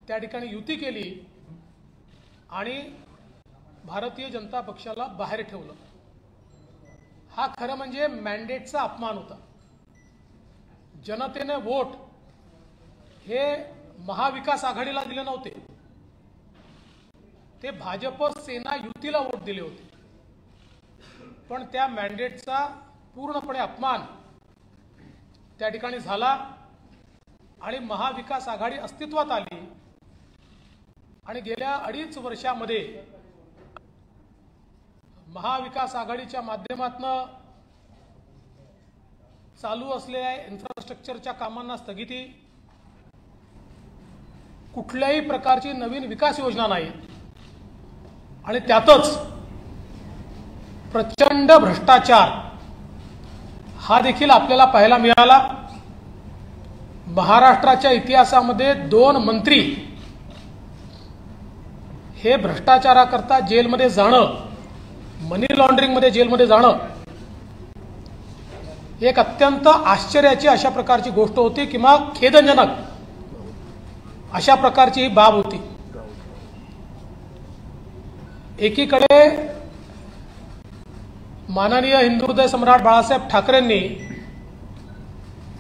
त्या ठिकाणी युती केली आणि भारतीय जनता पक्षाला बाहेर ठेवलं। हा खरं म्हणजे मॅन्डेटचा अपमान होता। जनतेने वोट हे महाविकास आघाडीला दिले नव्हते, ते भाजप सेना युतीला वोट दिले होते। पण त्या मॅन्डेटचा पूर्णपणे अपमान त्या ठिकाणी झाला आणि महाविकास आघाडी अस्तित्वात आली आणि गेल्या 2.5 वर्षामध्ये महाविकास आघाडीच्या माध्यमातून चालू असलेल्या इन्फ्रास्ट्रक्चरच्या कामांना स्थगिती, कुठल्याही प्रकारची नवीन विकास योजना नाही आणि त्यातच प्रचंड भ्रष्टाचार हा देखील आपल्याला पाहायला मिळाला। महाराष्ट्राच्या इतिहासामध्ये 2 मंत्री हे भ्रष्टाचाराकरता जेलमध्ये जाणं, मनी लॉन्ड्रिंग मध्ये जेलमध्ये जाणं एक अत्यंत आश्चर्याची अशा प्रकारची गोष्ट होती किंवा खेदजनक अशा प्रकारची ही बाब होती। एकीकडे माननीय हिंदू हृदय सम्राट बाळासाहेब ठाकरेंनी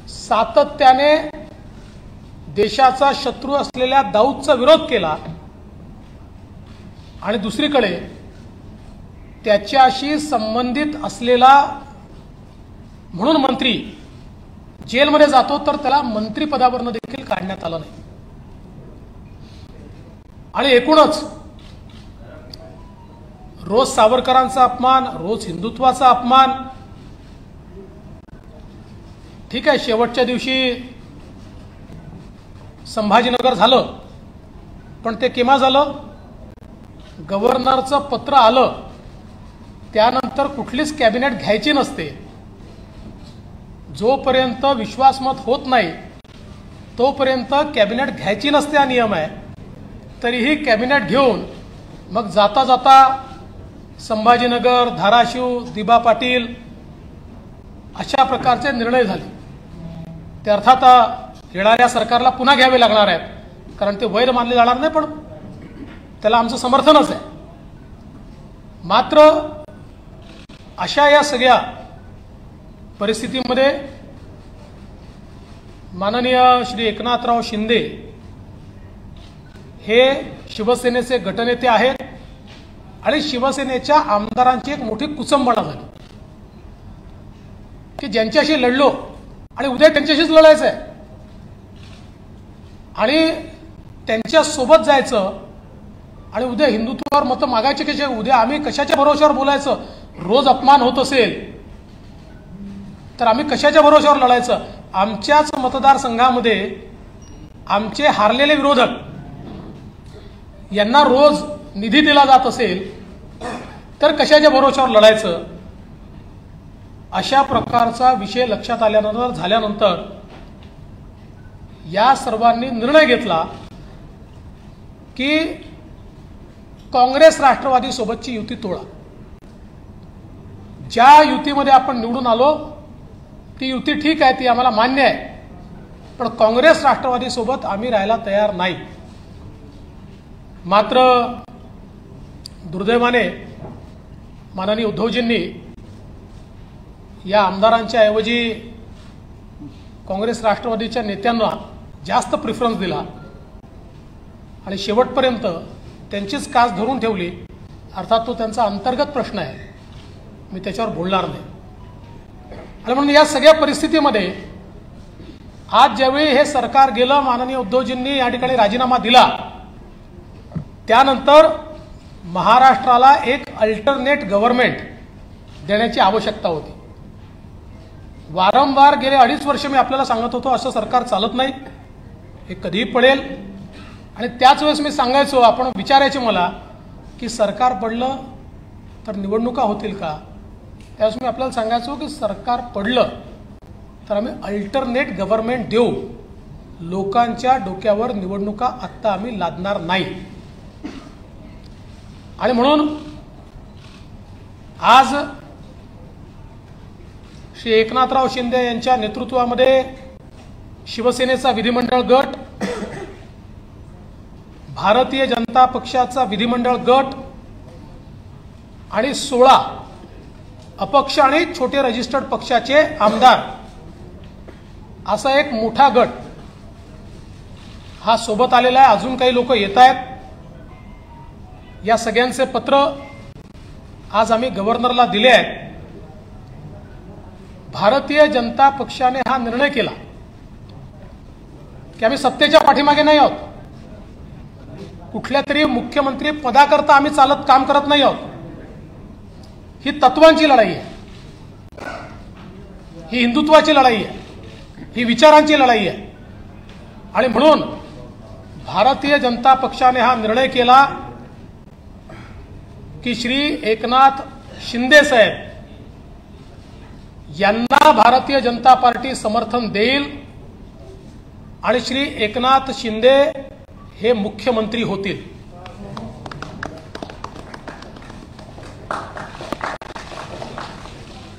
सातत्याने देशाचा शत्रू असलेल्या दाऊदचा विरोध केला आणि दुसरीकडे त्याच्याशी संबंधित असलेला म्हणून मंत्री जेलमध्ये जातो तर त्याला मंत्रिपदावरून देखील काढण्यात आलं नाही। आणि एकूणच रोज सावरकरांचा अपमान, रोज हिंदुत्वाचा अपमान। ठीक आहे, शेवटच्या दिवशी संभाजीनगर झालं, पण ते केव्हा झालं? गव्हर्नरचं पत्र आलं त्यानंतर कुठलीच कॅबिनेट घ्यायची नसते। जोपर्यंत विश्वासमत होत नाही तोपर्यंत कॅबिनेट घ्यायची नसते हा नियम आहे। तरीही कॅबिनेट घेऊन मग जाता जाता संभाजीनगर, धाराशिव, दिबा पाटील अशा प्रकारचे निर्णय झाले। ते अर्थात येणाऱ्या सरकारला पुन्हा घ्यावे लागणार आहेत, कारण ते वैध मानले जाणार नाही, पण त्याला आमचं समर्थनच आहे। मात्र अशा या सगळ्या परिस्थितीमध्ये माननीय श्री एकनाथराव शिंदे हे शिवसेनेचे गटनेते आहेत आणि शिवसेनेच्या आमदारांची एक मोठी कुचंबणा झाली की ज्यांच्याशी लढलो आणि उद्या त्यांच्याशीच लढायचं आहे आणि त्यांच्या सोबत जायचं आणि उद्या हिंदुत्वावर मतं मागायचे कसे, उद्या आम्ही कशाच्या भरोश्यावर बोलायचं? रोज अपमान होत असेल तर आम्ही कशाच्या भरोश्यावर लढायचं? आमच्याच मतदारसंघामध्ये आमचे हारलेले विरोधक यांना रोज निधी दिला जात असेल तर कशाच्या भरोश्यावर लढायचं? अशा प्रकारचा विषय लक्षात झाल्यानंतर या सर्वांनी निर्णय घेतला की काँग्रेस राष्ट्रवादी सोबतची युती तोडा। ज्या युतीमध्ये आपण निवडून आलो ती युती ठीक आहे, ती आम्हाला मान्य आहे, पण काँग्रेस राष्ट्रवादी सोबत आम्ही राहायला तयार नाही। मात्र दुर्दैवाने माननीय उद्धवजींनी या आमदारांच्या ऐवजी काँग्रेस राष्ट्रवादीच्या नेत्यांना जास्त प्रिफरन्स दिला आणि शेवटपर्यंत त्यांचीच कास धरून ठेवली। अर्थात तो त्यांचा अंतर्गत प्रश्न आहे, मी त्याच्यावर बोलणार नाही। आणि म्हणून या सगळ्या परिस्थितीमध्ये आज ज्यावेळी हे सरकार गेलं, माननीय उद्धवजींनी या ठिकाणी राजीनामा दिला, त्यानंतर महाराष्ट्राला एक अल्टरनेट गव्हर्नमेंट देण्याची आवश्यकता होती। वारंवार गेले 2.5 वर्ष मी आपल्याला सांगत होतो असं सरकार चालत नाही, हे कधीही पडेल। आणि त्याच वेळेस मी सांगायचो, आपण विचारायचे मला की सरकार पडलं तर निवडणुका होतील का? त्यावेळेस मी आपल्याला सांगायचो की सरकार पडलं तर आम्ही अल्टरनेट गव्हर्नमेंट देऊ, लोकांच्या डोक्यावर निवडणुका आत्ता आम्ही लादणार नाही। आणि म्हणून आज श्री एकनाथराव शिंदे यांच्या नेतृत्वामध्ये शिवसेनेचा विधिमंडळ गट भारतीय जनता पक्षाचा विधिमंडळ गट आणि 16 अपक्ष आणि छोटे रजिस्टर्ड पक्षाचे आमदार असा एक मोठा गट हा सोबत आलेला आहे। अजून काही लोक येत आहेत। या सगळ्यांचे पत्र आज आम्ही गव्हर्नरला दिले आहेत। भारतीय जनता पक्षाने हा निर्णय केला की आम्ही सत्तेच्या पाठीमागे नाही आहोत, कुठल्या तरी मुख्यमंत्री पदाकरता आम्ही चालत काम करत नाही आहोत। ही तत्वांची लढाई आहे, ही हिंदुत्वाची लढाई आहे, ही विचारांची लढाई आहे। आणि म्हणून भारतीय जनता पक्षाने हा निर्णय केला की श्री एकनाथ शिंदे साहेब यांना भारतीय जनता पार्टी समर्थन देईल आणि श्री एकनाथ शिंदे हे मुख्यमंत्री होतील।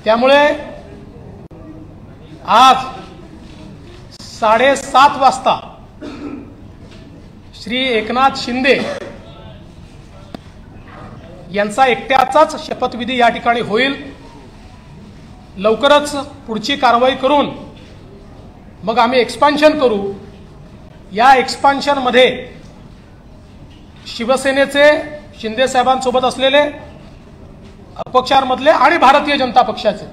त्यामुळे आज 7:30 वाजता श्री एकनाथ शिंदे यांचा एकट्याचाच शपथविधी या ठिकाणी होईल। लवकरच पुढची कारवाई करून मग आम्ही एक्सपान्शन करू। या एक्सपान्शन मध्ये शिवसेनेचे शिंदे साहेबांसोबत असलेले अपक्षांमधले आणि भारतीय जनता पक्षाचे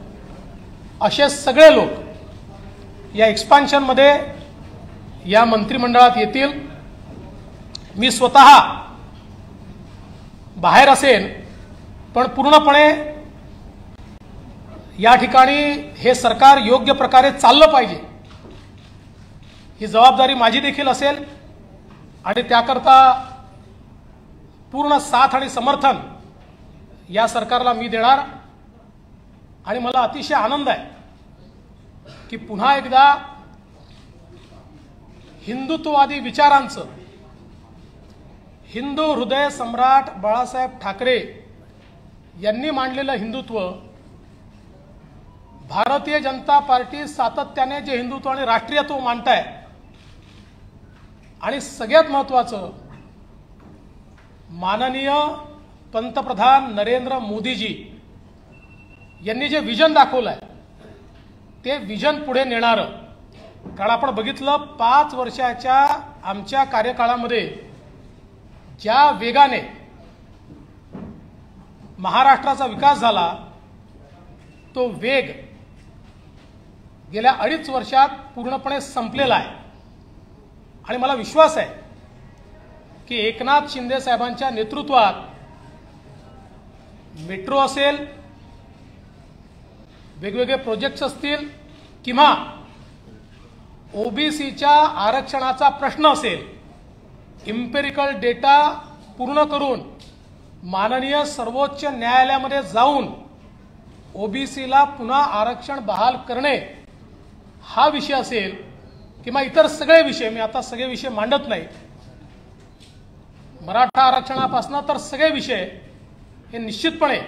असे सगळे लोक या एक्सपान्शन मध्ये या मंत्रिमंडळात येतील। मी स्वतः बाहेर असेन, पण पूर्णपणे या ठिकाणी हे सरकार योग्य प्रकारे चाललं पाहिजे ही जबाबदारी माझी देखील असेल आणि त्याकरता पूर्ण साथ आणि समर्थन या सरकारला मी देणार। आणि मला अतिशय आनंद आहे की पुन्हा एकदा हिंदुत्ववादी विचारांचं हिंदू हृदय सम्राट बाळासाहेब ठाकरे यांनी मांडलेलं हिंदुत्व, भारतीय जनता पार्टी सातत्याने जे हिंदुत्व आणि राष्ट्रीयत्व मांडताय आणि सगळ्यात महत्त्वाचं माननीय पंतप्रधान नरेंद्र मोदीजी यांनी जे विजन दाखवलंय ते विजन पुढे नेणारं। कारण आपण बघितलं 5 वर्षाच्या आमच्या कार्यकाळामध्ये ज्या वेगाने महाराष्ट्राचा विकास झाला तो वेग गेल्या 2.5 वर्षात पूर्णपणे संपलेला आहे। आणि मला विश्वास आहे की एकनाथ शिंदे साहेबांच्या नेतृत्वात मेट्रो असेल, वेगवेगळे प्रोजेक्ट्स असतील किंवा ओबीसीच्या आरक्षणाचा प्रश्न असेल, इम्पेरिकल डेटा पूर्ण करून माननीय सर्वोच्च न्यायालयामध्ये जाऊन ओबीसीला पुन्हा आरक्षण बहाल करणे हा विषय असेल किंवा इतर सगळे विषय, मी आता सगळे विषय मांडत नाही, मराठा आरक्षणापासून तर सगळे विषय हे निश्चितपणे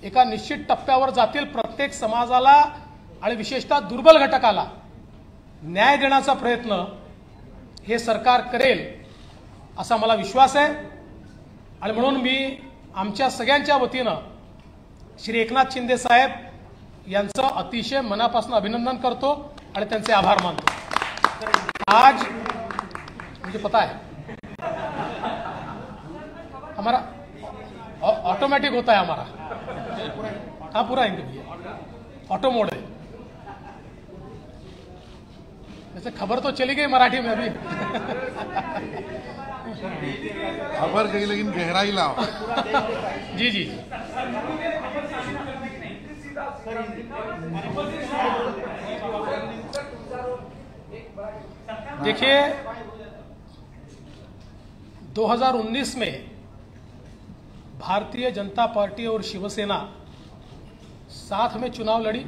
एका निश्चित टप्प्यावर जातील। प्रत्येक समाजाला आणि विशेषतः दुर्बल घटकाला न्याय देण्याचा प्रयत्न हे सरकार करेल असा मला विश्वास आहे। आणि म्हणून मी आमच्या सगळ्यांच्या वतीनं श्री एकनाथ शिंदे साहेब यांचं अतिशय मनापासून अभिनंदन करतो आणि त्यांचे आभार मानतो। आज मुझे पता है हमारा ऑटोमेटिक होता है हमारा, हाँ पूरा आएंगे भैया, ऑटो मोड है। वैसे खबर तो चली गई मराठी में अभी खबर गई लेकिन गहराई लाओ। जी जी देखिए 2019 में भारतीय जनता पार्टी और शिवसेना साथ में चुनाव लड़ी।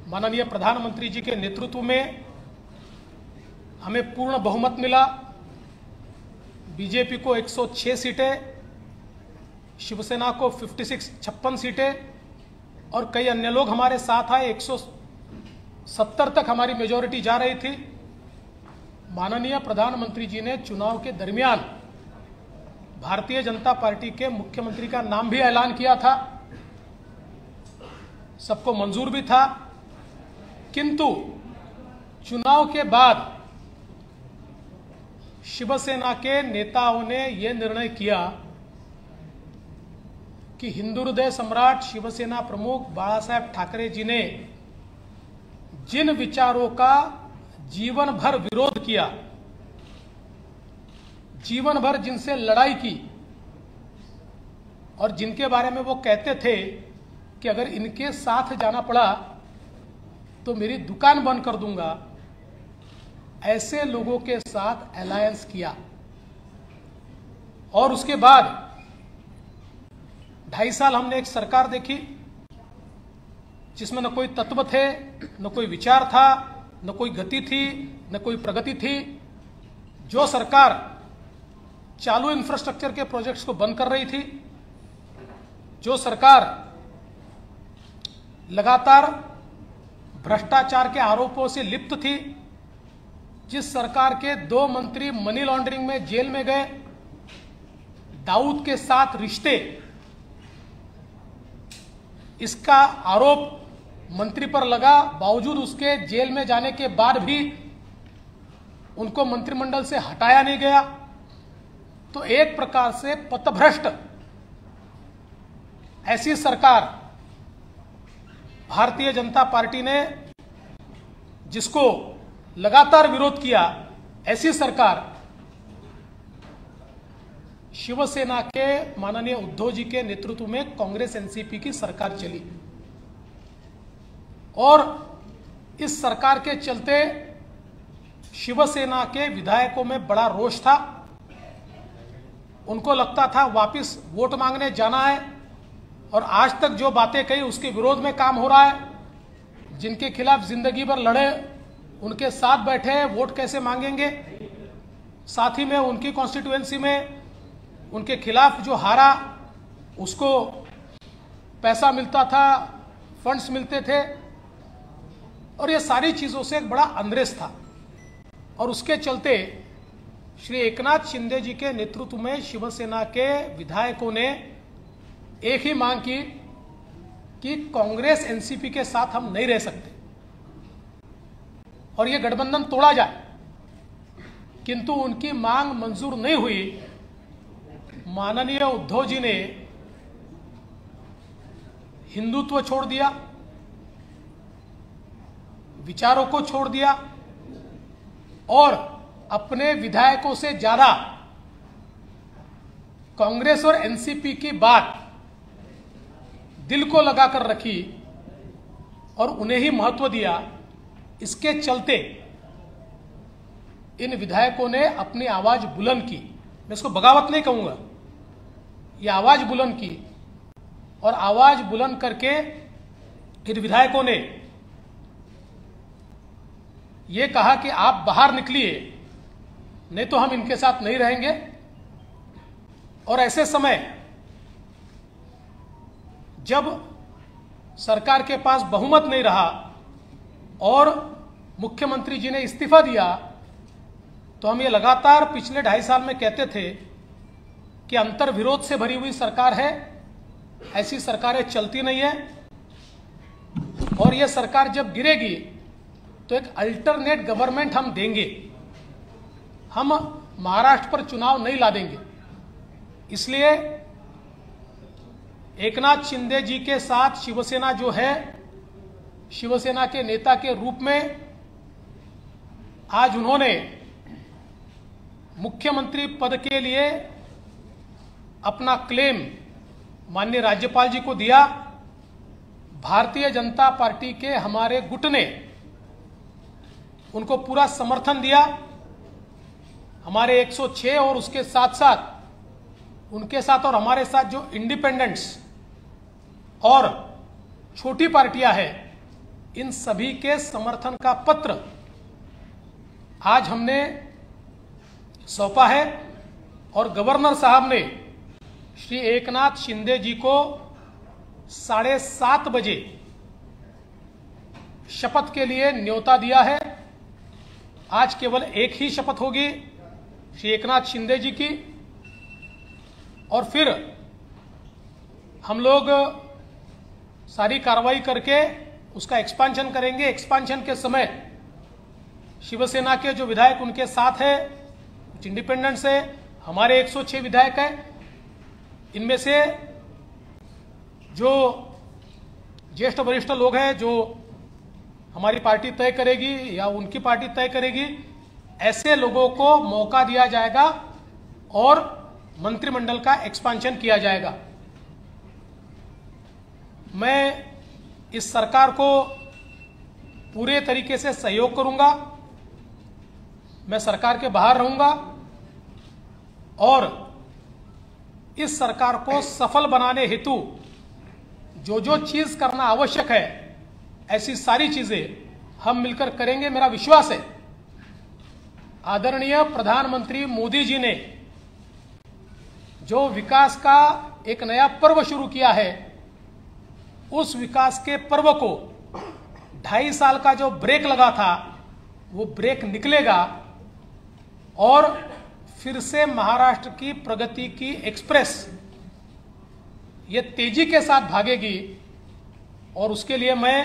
माननीय प्रधानमंत्री जी के नेतृत्व में हमें पूर्ण बहुमत मिला। बीजेपी को 106 सीटें, शिवसेना को 56 सीटें और कई अन्य लोग हमारे साथ आए। 170 तक हमारी मेजॉरिटी जा रही थी। माननीय प्रधानमंत्री जी ने चुनाव के दरमियान भारतीय जनता पार्टी के मुख्यमंत्री का नाम भी ऐलान किया था, सबको मंजूर भी था, किंतु चुनाव के बाद शिवसेना के नेताओं ने यह निर्णय किया कि हिंदू हृदय सम्राट शिवसेना प्रमुख बाला साहेब ठाकरे जी ने जिन विचारों का जीवन भर विरोध किया, जीवन भर जिनसे लड़ाई की और जिनके बारे में वो कहते थे कि अगर इनके साथ जाना पड़ा तो मेरी दुकान बंद कर दूंगा, ऐसे लोगों के साथ अलायंस किया। और उसके बाद 2.5 साल हमने एक सरकार देखी जिसमें न कोई तत्व थे, न कोई विचार था, न कोई गति थी, न कोई प्रगति थी। जो सरकार चालू इंफ्रास्ट्रक्चर के प्रोजेक्ट्स को बंद कर रही थी, जो सरकार लगातार भ्रष्टाचार के आरोपों से लिप्त थी, जिस सरकार के 2 मंत्री मनी लॉन्ड्रिंग में जेल में गए, दाऊद के साथ रिश्ते, इसका आरोप मंत्री पर लगा, बावजूद उसके जेल में जाने के बाद भी उनको मंत्रिमंडल से हटाया नहीं गया। तो एक प्रकार से पथभ्रष्ट ऐसी सरकार भारतीय जनता पार्टी ने, जिसको लगातार विरोध किया, ऐसी सरकार शिवसेना के माननीय उद्धव जी के नेतृत्व में कांग्रेस एनसीपी की सरकार चली। और इस सरकार के चलते शिवसेना के विधायकों में बड़ा रोष था। उनको लगता था वापस वोट मांगने जाना है, और आज तक जो बातें कही उसके विरोध में काम हो रहा है। जिनके खिलाफ जिंदगी भर लड़े, उनके साथ बैठे, वोट कैसे मांगेंगे। साथ ही में उनकी कॉन्स्टिट्यूएंसी में उनके खिलाफ जो हारा, उसको पैसा मिलता था, फंड्स मिलते थे, और ये सारी चीजों से एक बड़ा अंद्रेस था। और उसके चलते श्री एकनाथ शिंदे जी के नेतृत्व में शिवसेना के विधायकों ने एक ही मांग की कि कांग्रेस एनसीपी के साथ हम नहीं रह सकते और ये गठबंधन तोड़ा जाए। किंतु उनकी मांग मंजूर नहीं हुई। माननीय उद्धव जी ने हिंदुत्व छोड़ दिया, विचारों को छोड़ दिया, और अपने विधायकों से ज्यादा कांग्रेस और एनसीपी की बात दिल को लगाकर रखी और उन्हें ही महत्व दिया। इसके चलते इन विधायकों ने अपनी आवाज बुलंद की। मैं इसको बगावत नहीं कहूंगा, ये आवाज बुलंद की, और आवाज बुलंद करके इन विधायकों ने ये कहा कि आप बाहर निकलिए, नहीं तो हम इनके साथ नहीं रहेंगे। और ऐसे समय जब सरकार के पास बहुमत नहीं रहा और मुख्यमंत्री जी ने इस्तीफा दिया, तो हम ये लगातार पिछले 2.5 साल में कहते थे कि अंतर विरोध से भरी हुई सरकार है, ऐसी सरकारें चलती नहीं है, और यह सरकार जब गिरेगी तो एक अल्टरनेट गवर्नमेंट हम देंगे, हम महाराष्ट्र पर चुनाव नहीं ला देंगे। इसलिए एकनाथ शिंदे जी के साथ शिवसेना जो है, शिवसेना के नेता के रूप में आज उन्होंने मुख्यमंत्री पद के लिए अपना क्लेम माननीय राज्यपाल जी को दिया। भारतीय जनता पार्टी के हमारे गुट ने उनको पूरा समर्थन दिया। हमारे 106 और उसके साथ साथ उनके साथ और हमारे साथ जो इंडिपेंडेंट्स और छोटी पार्टियां हैं, इन सभी के समर्थन का पत्र आज हमने सौंपा है, और गवर्नर साहब ने श्री एकनाथ शिंदे जी को 7:30 बजे शपथ के लिए न्योता दिया है। आज केवल एक ही शपथ होगी श्री एकनाथ शिंदे जी की, और फिर हम लोग सारी कार्रवाई करके उसका एक्सपांशन करेंगे। एक्सपांशन के समय शिवसेना के जो विधायक उनके साथ है, कुछ इंडिपेंडेंट्स है, हमारे 106 विधायक हैं, इनमें से जो ज्येष्ठ वरिष्ठ लोग हैं जो हमारी पार्टी तय करेगी या उनकी पार्टी तय करेगी, ऐसे लोगों को मौका दिया जाएगा और मंत्रिमंडल का एक्सपांशन किया जाएगा। मैं इस सरकार को पूरे तरीके से सहयोग करूंगा, मैं सरकार के बाहर रहूंगा और इस सरकार को सफल बनाने हेतु जो जो चीज करना आवश्यक है, ऐसी सारी चीजें हम मिलकर करेंगे। मेरा विश्वास है आदरणीय प्रधानमंत्री मोदी जी ने जो विकास का एक नया पर्व शुरू किया है, उस विकास के पर्व को 2.5 साल का जो ब्रेक लगा था वो ब्रेक निकलेगा और फिर से महाराष्ट्र की प्रगति की एक्सप्रेस ये तेजी के साथ भागेगी। और उसके लिए मैं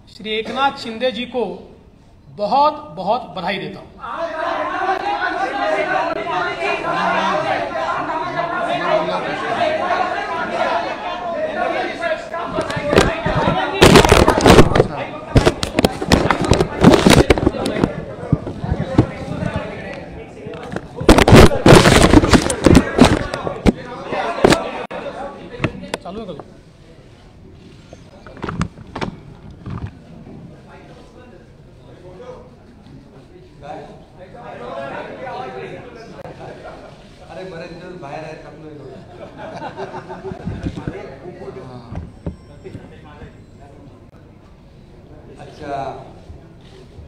श्री एकनाथ शिंदे जी को बहुत बहुत बधाई देता हूं। चालू है कभी अरे बरेच दिवस बाहेर आहेत आपलं आजच्या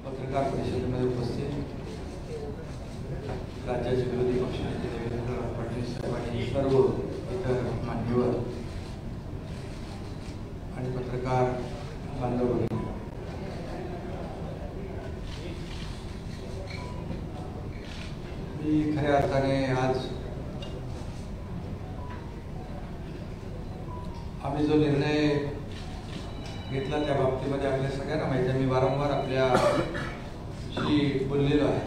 पत्रकार परिषदेमध्ये उपस्थित राज्याचे विरोधी पक्षनेते देवेंद्र फडणवीस साहेब आणि सर्व इतर मान्यवर आणि पत्रकार बांधव, मी खऱ्या अर्थाने आज आम्ही जो निर्णय घेतला त्या बाबतीमध्ये आपल्या सगळ्यांना माहिती आहे। मी वारंवार आपल्याशी बोललेलो आहे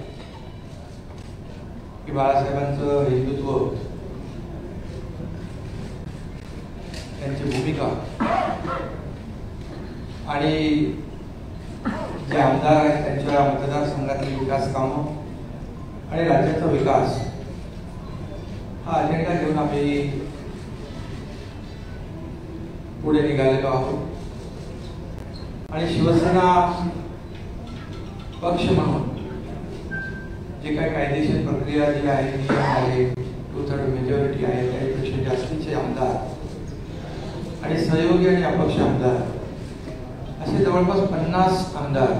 की बाळासाहेबांचं हिंदुत्व, त्यांची भूमिका आणि जे आमदार आहेत त्यांच्या मतदारसंघातील विकास कामं आणि राज्याचा विकास हा अजेंडा घेऊन आम्ही पुढे निघालेलो आहोत। आणि शिवसेना पक्ष म्हणून जे काही कायदेशीर प्रक्रिया जी आहे, नियम आहे, 2/3 मेजॉरिटी आहे, त्यापेक्षा जास्तीचे आमदार आणि सहयोगी आणि अपक्ष आमदार असे जवळपास 50 आमदार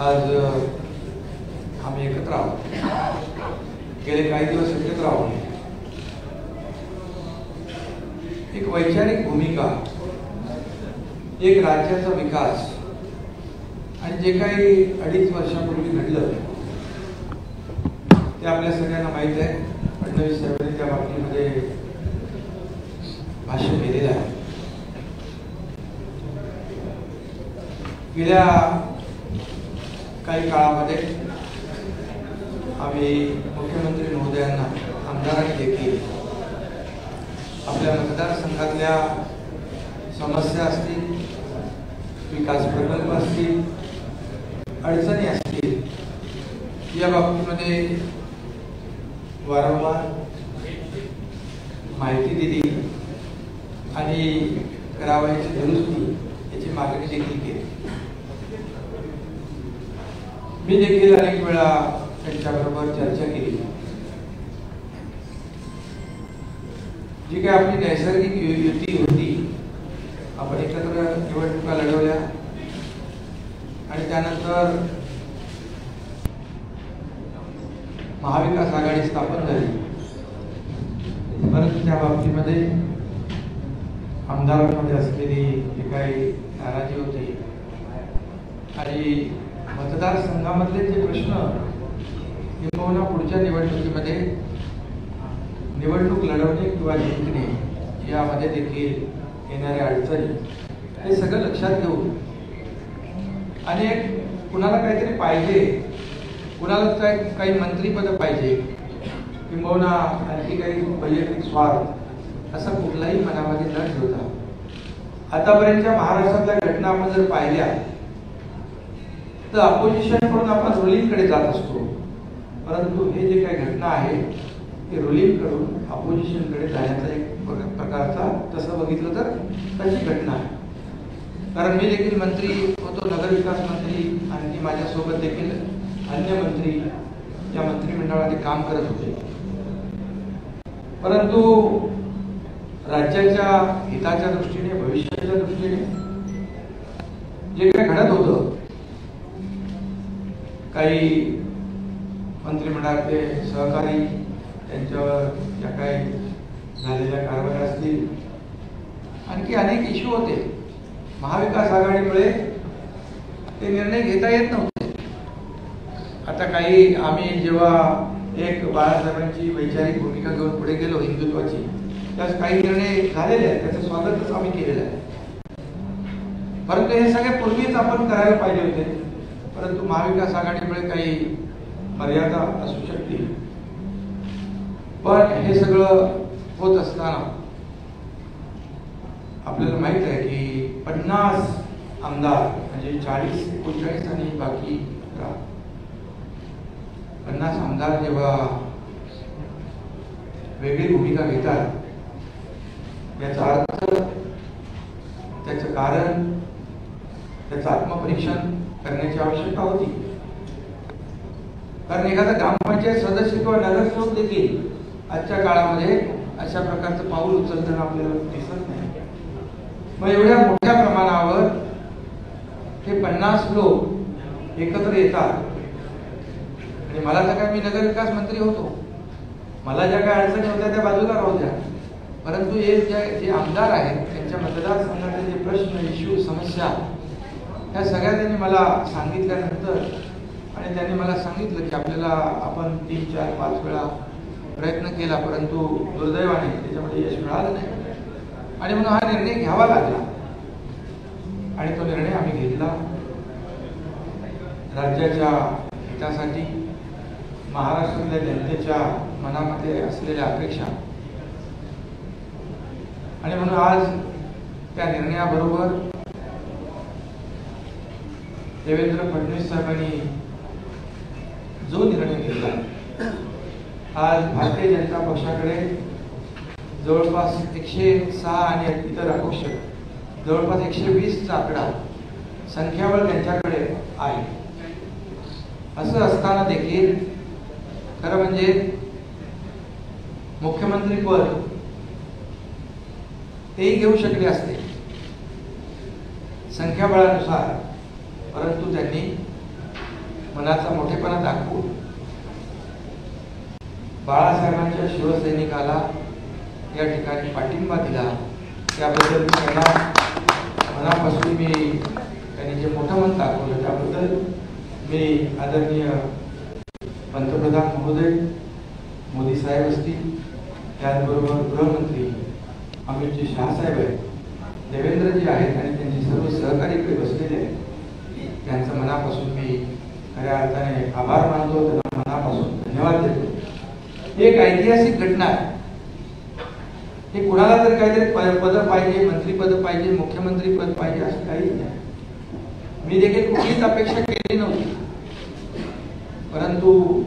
आज आम्ही एकत्र आहोत। गेले काही दिवस एकत्र आहोत। एक वैचारिक भूमिका, एक राज्याचा विकास आणि जे काही 2.5 वर्षापूर्वी घडलं ते आपल्या सगळ्यांना माहित आहे। फडणवीस साहेबांनी त्या बाबतीमध्ये भाषण केलेलं आहे। गेल्या काही काळामध्ये आम्ही मुख्यमंत्री महोदयांना, आमदारांनी देखील आपल्या मतदारसंघातल्या समस्या असतील, विकास प्रकल्प असतील, अडचणी असतील, या बाबतीमध्ये वारंवार माहिती दिली आणि करावयाची दुरुस्ती याची मागणी देखील केली। मी देखील अनेक वेळा त्यांच्याबरोबर चर्चा केली। जी काही आपली नैसर्गिक युती होती, आपण एकत्र निवडणुका लढवल्या आणि त्यानंतर महाविकास आघाडी स्थापन झाली। परंतु त्या बाबतीमध्ये आमदारांमध्ये असलेली जी काही नाराजी होती आणि मतदारसंघामधले जे प्रश्न किंवा पुढच्या निवडणुकीमध्ये निवडणूक लढवणे किंवा जिंकणे यामध्ये देखील येणाऱ्या अडचणी हे सगळं लक्षात घेऊन आणि कुणाला काहीतरी पाहिजे, कुणाला काही मंत्रीपद पाहिजे किंवा आणखी काही वैयक्तिक स्वार्थ असा कुठलाही मनामध्ये न ठेवता आतापर्यंतच्या महाराष्ट्रातल्या घटना आपण जर पाहिल्या तर अपोजिशन कडून आपण रुलिंगकडे जात असतो, परंतु हे जे काही घटना आहे ते रुलिंग कडून अपोजिशनकडे जाण्याचा एक प्रकारचा तसं बघितलं तर तशी घटना आहे. कारण मी देखील मंत्री होतो, नगरविकास मंत्री, आणि माझ्यासोबत देखील अन्य मंत्री या मंत्रिमंडळामध्ये काम करत होते. परंतु राज्याच्या हिताच्या दृष्टीने, भविष्याच्या दृष्टीने जे काही घडत होतं, काही मंत्रिमंडळातले सहकारी त्यांच्यावर ज्या काही झालेल्या कारवाया असतील, आणखी अनेक इश्यू होते. महाविकास आघाडीमुळे ते निर्णय घेता येत नव्हते. आता काही आम्ही जेव्हा एक बाळासाहेबांची वैचारिक भूमिका घेऊन पुढे गेलो हिंदुत्वाची, त्यास काही निर्णय झालेले आहेत, त्याचं स्वागतच आम्ही केलेलं आहे. परंतु हे सगळे पूर्वीच आपण करायला पाहिजे होते, परंतु महाविकास आघाडीमुळे काही मर्यादा असू शकतील. पण हे सगळं होत असताना आपल्याला माहित आहे की 50 आमदार म्हणजे 40-39 आणि बाकी 50 आमदार जेव्हा वेगळी भूमिका घेतात, याचा अर्थ, त्याचं कारण, त्याचं आत्मपरीक्षण करण्याची आवश्यकता होती. कारण एखादा ग्रामपंचायत सदस्य किंवा नगरसेवक देखील आजच्या काळामध्ये अशा प्रकारचं पाऊल उचलताना आपल्याला दिसत नाही. मग एवढ्या मोठ्या प्रमाणावर हे 50 लोक एकत्र येतात. आणि मला तर काय, मी नगरविकास मंत्री होतो, मला ज्या काही अडचणी होत्या त्या बाजूला राहू द्या, परंतु हे जे आमदार आहेत त्यांच्या मतदारसंघातले जे प्रश्न, इश्यू, समस्या ह्या सगळ्या त्यांनी मला सांगितल्यानंतर, आणि त्यांनी मला सांगितलं की आपल्याला आपण 3, 4, 5 वेळा प्रयत्न केला, परंतु दुर्दैवाने त्याच्यामध्ये यश मिळालं नाही. आणि म्हणून हा निर्णय घ्यावा लागला, आणि तो निर्णय आम्ही घेतला. राज्याच्या हितासाठी, महाराष्ट्रातल्या जनतेच्या मनामध्ये असलेल्या अपेक्षा, आणि म्हणून आज त्या निर्णयाबरोबर देवेंद्र फडणवीस साहेबांनी जो निर्णय घेतला, आज भारतीय जनता पक्षाकडे जवळपास 106 आणि इतर अपक्ष जवळपास 120चा आकडा, संख्याबळ त्यांच्याकडे आहे. असं असताना देखील खरं म्हणजे मुख्यमंत्री पद तेही घेऊ शकले असते संख्याबळानुसार, परंतु त्यांनी मनाचा मोठेपणा दाखवून बाळासाहेबांच्या शिवसैनिकाला या ठिकाणी पाठिंबा दिला. त्याबद्दल त्यांना मनापासून मी, त्यांनी जे मोठं मन दाखवलं त्याबद्दल मी आदरणीय पंतप्रधान महोदय मोदी साहेब असतील, त्याचबरोबर गृहमंत्री अमितजी शहा साहेब आहेत, देवेंद्रजी आहेत, आणि त्यांचे सर्व सहकारी इकडे बसलेले आहेत, त्यांचं मनापासून मी खऱ्या अर्थाने आभार मानतो, त्यांना मनापासून धन्यवाद देतो. ही एक ऐतिहासिक घटना आहे. हे कुणाला तर काहीतरी पद पाहिजे, मंत्रीपद पाहिजे, मुख्यमंत्री पद पाहिजे असं काही नाही. मी देखील कुठलीच अपेक्षा केली नव्हती, परंतु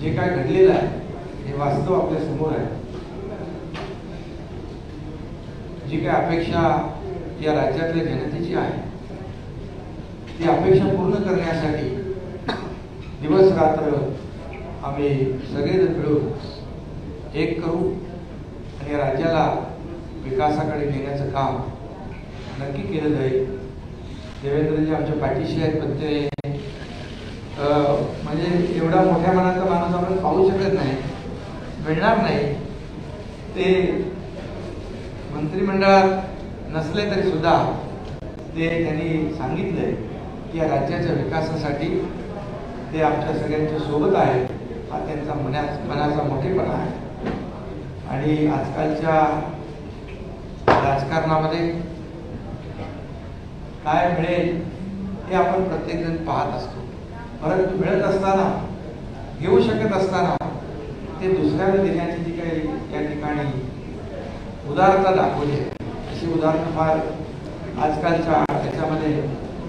जे काय घडलेलं आहे हे वास्तव आपल्या समोर आहे. जी काय अपेक्षा या राज्यातल्या जनतेची आहे, ती अपेक्षा पूर्ण करण्यासाठी दिवस रात्र आम्ही सगळेजण मिळून एक करू आणि राज्याला विकासाकडे नेण्याचं काम नक्की केलं जाईल. देवेंद्रजी आमच्या पाठीशी आहेत, पण ते म्हणजे एवढा मोठ्या मनाचा माणूस आपण पाहू शकत नाही, मिळणार नाही. ते मंत्रिमंडळात नसले तरी सुद्धा ते त्यांनी सांगितलंय या राज्याच्या विकासासाठी ते आमच्या सगळ्यांच्या सोबत आहेत. हा त्यांचा मनाचा मोठेपणा आहे. आणि आजकालच्या राजकारणामध्ये काय मिळेल हे आपण प्रत्येकजण पाहत असतो, परंतु मिळत असताना, घेऊ शकत असताना ते दुसऱ्याला देण्याची जी काही या ठिकाणी उदारता दाखवली आहे, अशी उदाहरणं फार आजकालच्या त्याच्यामध्ये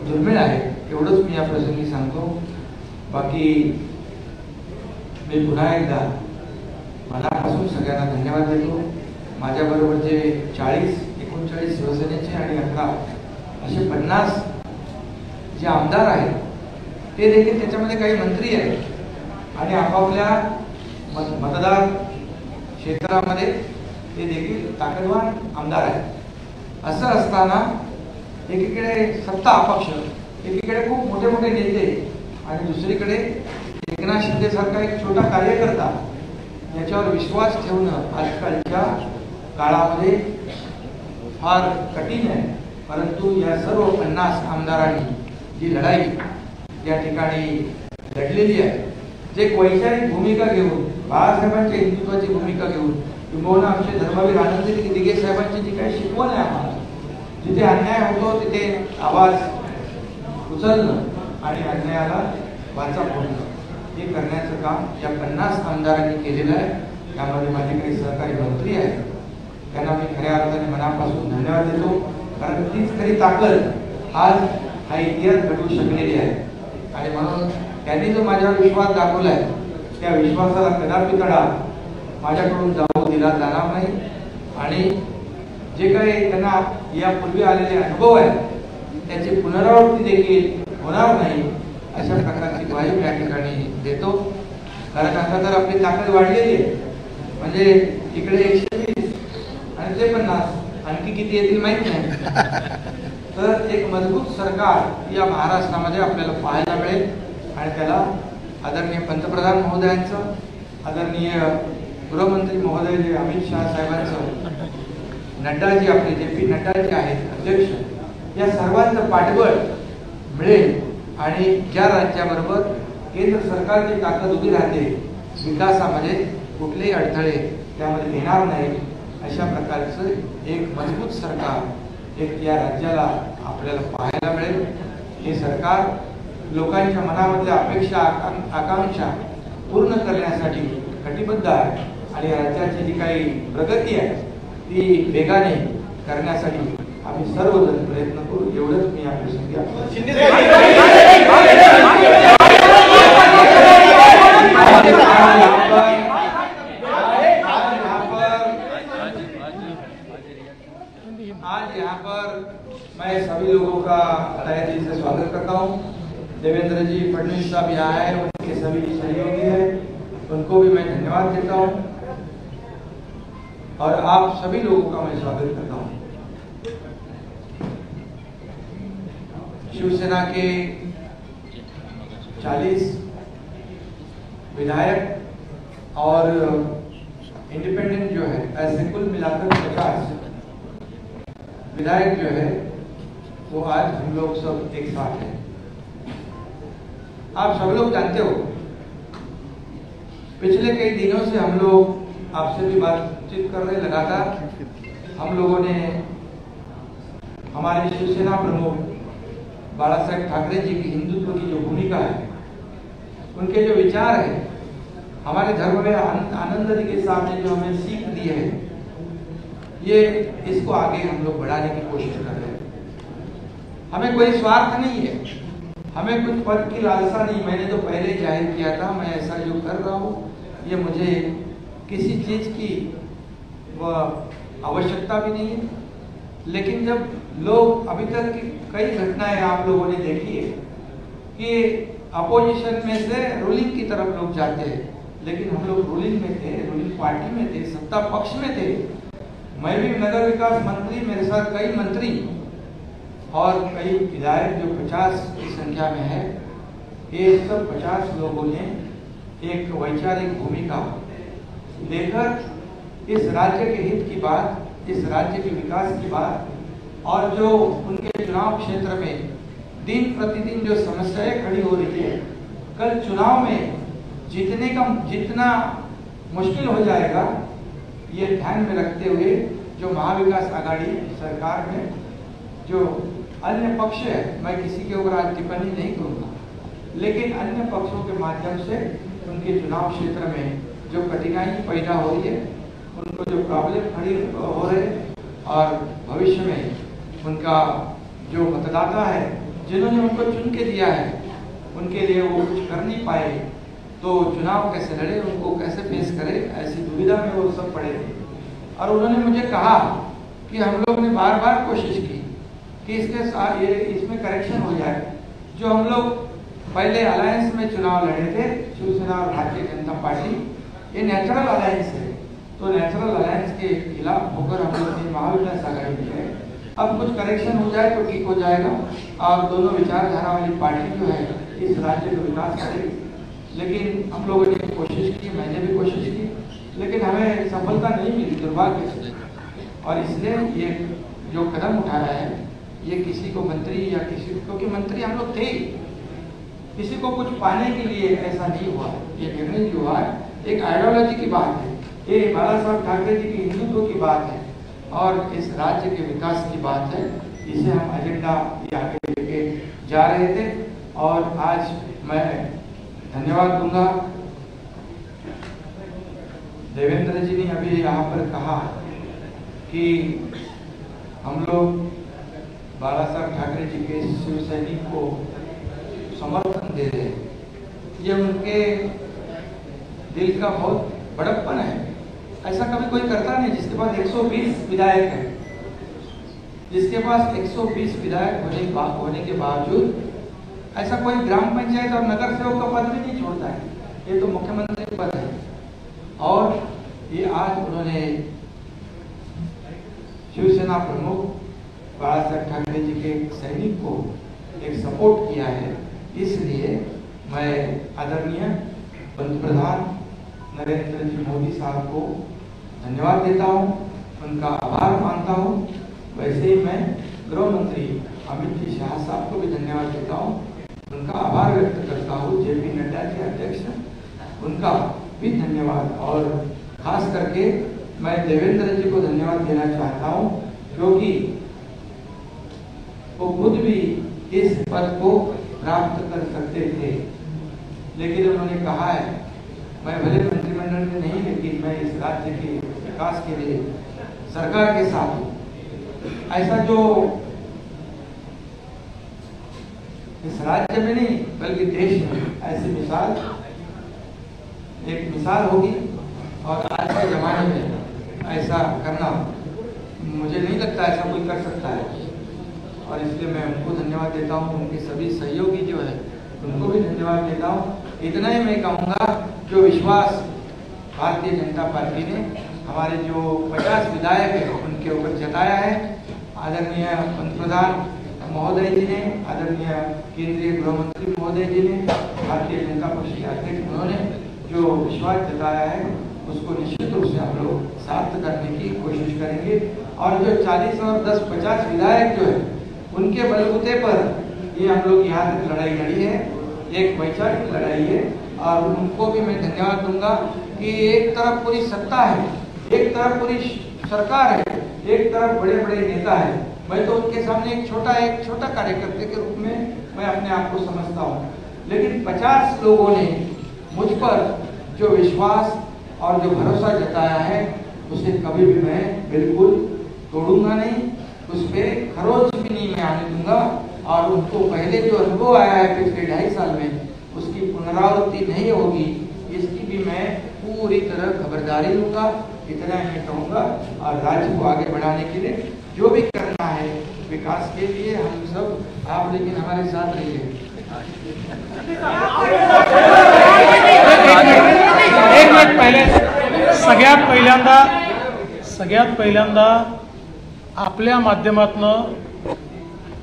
दुर्मिळ आहे. एवढंच मी या प्रसंगी सांगतो. बाकी मी पुन्हा एकदा मनापासून सगळ्यांना धन्यवाद देतो. माझ्याबरोबर जे 39 शिवसेनेचे आणि 11 असे 50 जे आमदार आहेत ते देखील त्याच्यामध्ये काही मंत्री आहेत आणि आपापल्या मतदार क्षेत्रामध्ये ते देखील ताकदवान आमदार आहेत. असं असताना एकीकडे सत्ता अपक्ष, एकीकडे खूप मोठे मोठे नेते आणि दुसरीकडे एकनाथ शिंदे सारखा एक छोटा कार्यकर्ता याच्यावर विश्वास ठेवणं आजकालच्या काळामध्ये फार कठीण आहे. परंतु या सर्व 50 आमदारांनी जी लढाई या ठिकाणी लढलेली आहे, जे एक वैचारिक भूमिका घेऊन, बाळासाहेबांच्या हिंदुत्वाची भूमिका घेऊन, किंबहुना आमचे धर्मवीर आनंद दिघे साहेबांची जी काही शिकवण आहे आम्हाला, जिथे अन्याय होतो तिथे आवाज उचलणं आणि अन्यायाला वाचा फोडणं हे करण्याचं काम या 50 आमदारांनी केलेलं आहे. त्यामध्ये माझे काही सहकारी मंत्री आहेत, त्यांना मी खऱ्या अर्थाने मनापासून धन्यवाद देतो. कारण तीच खरी ताकद आज हा इतिहास घडवू शकलेली आहे. आणि म्हणून त्यांनी जो माझ्यावर विश्वास दाखवला आहे त्या विश्वासाला कदापि तडा माझ्याकडून जाऊ दिला जाणार नाही. आणि जे काही त्यांना यापूर्वी आलेले अनुभव आहेत त्याची पुनरावृत्ती देखील होणार नाही अशा प्रकारची ग्वाही या ठिकाणी देतो. कारण आता तर आपली ताकद वाढलेली आहे, म्हणजे इकडे 120 आणि ते 50 आणखी किती येतील माहित नाही. तर एक मजबूत सरकार या महाराष्ट्रामध्ये आपल्याला पाहायला मिळेल. आणि त्याला आदरणीय पंतप्रधान महोदयांचं, आदरणीय गृहमंत्री महोदय जे अमित शहा साहेबांचं, नड्डाजी आपले JP नड्डा जे आहेत अध्यक्ष, या सर्वांचं पाठबळ मिळेल. आणि ज्या राज्याबरोबर केंद्र सरकारची ताकद उभी राहते विकासामध्ये, कुठलेही अडथळे त्यामध्ये येणार नाही अशा प्रकारचं एक मजबूत सरकार एक या राज्याला आपल्याला पाहायला मिळेल. हे सरकार लोकांच्या मनामधल्या अपेक्षा आकांक्षा पूर्ण करण्यासाठी कटिबद्ध आहे. आणि राज्याची जी काही प्रगती आहे ती वेगाने करण्यासाठी आम्ही सर्वजण प्रयत्न करू. एवढंच मी या प्रसंगी आज यहाँ पर मैं सभी लोगों का तहे दिल से स्वागत करता हूँ. देवेंद्र जी फडणवीस साहब यहाँ आए, उनके सभी सहयोगी हैं, उनको भी मैं धन्यवाद देता हूँ. और आप सभी लोगों का मैं स्वागत करता हूँ. शिवसेना के 40 विधायक और इंडिपेंडेंट जो है, ऐसे कुल मिलाकर 50 विधायक जो है वो आज हम लोग सब एक साथ हैं. आप सब लोग जानते हो पिछले कई दिनों से हम लोग आपसे भी बातचीत कर रहे लगातार. हम लोगों ने हमारे शिवसेना प्रमुख बाला साहेब ठाकरे जी की हिंदुत्व की जो भूमिका है, उनके जो विचार है, हमारे धर्मवीर आनंद जी के सामने जो हमें सीख दी है, ये इसको आगे हम लोग बढ़ाने की कोशिश कर रहे हैं. हमें कोई स्वार्थ नहीं है, हमें कुछ पद की लालसा नहीं. मैंने तो पहले ही जाहिर किया था मैं ऐसा जो कर रहा हूँ ये मुझे किसी चीज की आवश्यकता भी नहीं है. लेकिन जब लोग अभी तक की कई घटनाएं आप लोगों ने देखी है कि अपोजिशन में से रूलिंग की तरफ लोग जाते हैं, लेकिन हम लोग रूलिंग में थे, रूलिंग पार्टी में थे, सत्ता पक्ष में थे. मैं भी नगर विकास मंत्री, मेरे साथ कई मंत्री और कई विधायक जो 50 की संख्या में है. ये सब 50 लोगों ने एक वैचारिक भूमिका लेकर इस राज्य के हित की बात, इस राज्य के विकास की बात और जो उनके चुनाव क्षेत्र में दिन प्रतिदिन जो समस्याएं खड़ी हो रही है, कल चुनाव में जितना मुश्किल हो जाएगा, ये ध्यान में रखते हुए जो महाविकास आघाड़ी सरकार में जो अन्य पक्ष है, मैं किसी के ऊपर आज टिप्पणी नहीं करूँगा, लेकिन अन्य पक्षों के माध्यम से उनके चुनाव क्षेत्र में जो कठिनाई पैदा हो रही है, उनको जो प्रॉब्लम खड़ी हो रहे और भविष्य में उनका जो मतदाता है जिन्होंने उनको चुन के दिया है, उनके लिए वो कुछ कर नहीं पाए, तो चुनाव कैसे लड़े, उनको कैसे पेश करे, ऐसी दुविधा में वो सब पड़े थे। और उन्होंने मुझे कहा कि हम लोग ने बार बार कोशिश की कि इसके साथ इसमें करेक्शन हो जाए। जो हम लोग पहले अलायंस में चुनाव लड़े थे, शिवसेना और भारतीय जनता पार्टी, ये नेचुरल अलायंस है, तो नेचुरल अलायंस के खिलाफ होकर हम लोग ने महाविकास आघाड़ी में है। अब कुछ करेक्शन हो जाए तो ठीक हो जाएगा और दोनों विचारधारा वाली पार्टी जो है इस राज्य का विकास करेगी। लेकिन हम लोगों ने कोशिश की, मैंने भी कोशिश की, लेकिन हमें सफलता नहीं मिली, दुर्भाग्य से। और इसलिए ये जो कदम उठाया है, ये किसी को मंत्री या किसी, क्योंकि मंत्री हम लोग थे, किसी को कुछ पाने के लिए ऐसा नहीं हुआ। ये निर्णय जो हुआ है एक आइडियोलॉजी की बात है, ये बाला साहब ठाकरे जी की हिंदुत्व की बात है और इस राज्य के विकास की बात है। इसे हम एजेंडा आगे लेके जा रहे थे और आज मैं धन्यवाद दूंगा। देवेंद्र जी ने अभी यहाँ पर कहा कि हम लोग बाला साहब ठाकरे जी के शिव सैनिक को समर्थन दे रहे हैं। ये उनके दिल का बहुत बड़प्पन है। ऐसा कभी कोई करता नहीं जिसके पास 120 विधायक है, जिसके पास 120 विधायक होने के बावजूद ऐसा कोई ग्राम पंचायत और नगर सेवक का पद भी नहीं छोड़ता है। ये तो मुख्यमंत्री पद है और ये आज उन्होंने शिवसेना प्रमुख बाला साहब ठाकरे जी के सैनिक को एक सपोर्ट किया है। इसलिए मैं आदरणीय पंतप्रधान नरेंद्र जी मोदी साहब को धन्यवाद देता हूं, उनका आभार मानता हूं। वैसे ही मैं गृह मंत्री अमित जी शाह साहब को भी धन्यवाद देता हूं, उनका आभार व्यक्त करता हूं। जेपी नड्डा के अध्यक्ष, उनका भी धन्यवाद। और खास करके मैं देवेंद्र जी को धन्यवाद देना चाहता हूं, क्योंकि वो खुद भी इस पद को प्राप्त कर सकते थे, लेकिन उन्होंने कहा है मैं भले मंत्रिमंडल में नहीं, लेकिन मैं इस राज्य के विकास के लिए सरकार के साथ हूँ। ऐसा जो इस राज्य में नहीं बल्कि देश में ऐसी मिसाल एक मिसाल होगी और आज के जमाने में ऐसा करना मुझे नहीं लगता ऐसा कोई कर सकता है। और इसलिए मैं उनको धन्यवाद देता हूँ, उनके सभी सहयोगी जो है उनको भी धन्यवाद देता हूँ। इतना ही मैं कहूँगा, जो विश्वास भारतीय जनता पार्टी ने हमारे जो 50 विधायक हैं उनके ऊपर जताया है, आदरणीय पंतप्रधान महोदय जी ने, आदरणीय केंद्रीय गृह मंत्री महोदय जी ने, भारतीय जनता पार्टी के अध्यक्ष उन्होंने जो विश्वास जताया है उसको निश्चित रूप से हम लोग सार्थ करने की कोशिश करेंगे। और जो 40 और 10-50 विधायक जो है उनके बलबूते पर ये हम लोग यहाँ तक लड़ाई लड़ी है, एक वैचारिक लड़ाई है। और उनको भी मैं धन्यवाद दूंगा कि एक तरफ पूरी सत्ता है, एक तरफ पूरी सरकार है, एक तरफ बड़े बड़े नेता है। मैं तो उनके सामने एक छोटा कार्यकर्ता के रूप में मैं अपने आप को समझता हूँ, लेकिन 50 लोगों ने मुझ पर जो विश्वास और जो भरोसा जताया है उसे कभी भी मैं बिल्कुल तोड़ूंगा नहीं, उस पर खरोच भी नहीं मैं आने दूंगा। और उनको पहले जो अनुभव आया है पिछले 2.5 साल में, उसकी पुनरावृत्ति नहीं होगी, इसकी भी मैं पूरी तरह खबरदारी लूंगा। इतना ही मैं कहूँगा। और राज्य को आगे बढ़ाने के लिए जो भी करना है विकास के लिए हम सब, आप लेकिन हमारे साथ रहिए। एक मिनिट पहिले सगळ्यात पहिल्यांदा आपल्या माध्यमातून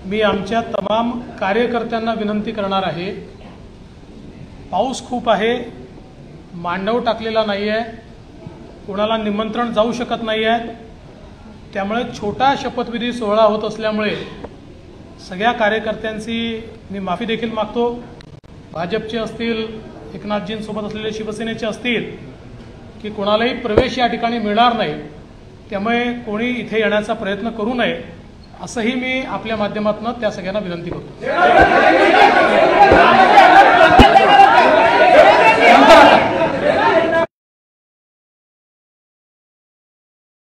मी आमच्या तमाम कार्यकर्त्यांना विनंती करणार आहे, पाऊस खूप आहे, मांडव टाकलेला नाही आहे, कोणाला निमंत्रण जाऊ शकत नाही आहे, त्यामुळे छोटा शपथविधी सोहळा होत असल्यामुळे सगळ्या कार्यकर्त्यांची मी माफी देखील मागतो. भाजपचे असतील, एकनाथजींसोबत असलेले शिवसेनेचे असतील, की कोणालाही प्रवेश या ठिकाणी मिळणार नाही. त्यामुळे कोणी इथे येण्याचा प्रयत्न करू नये असंही मी आपल्या माध्यमातून त्या सगळ्यांना विनंती करतो.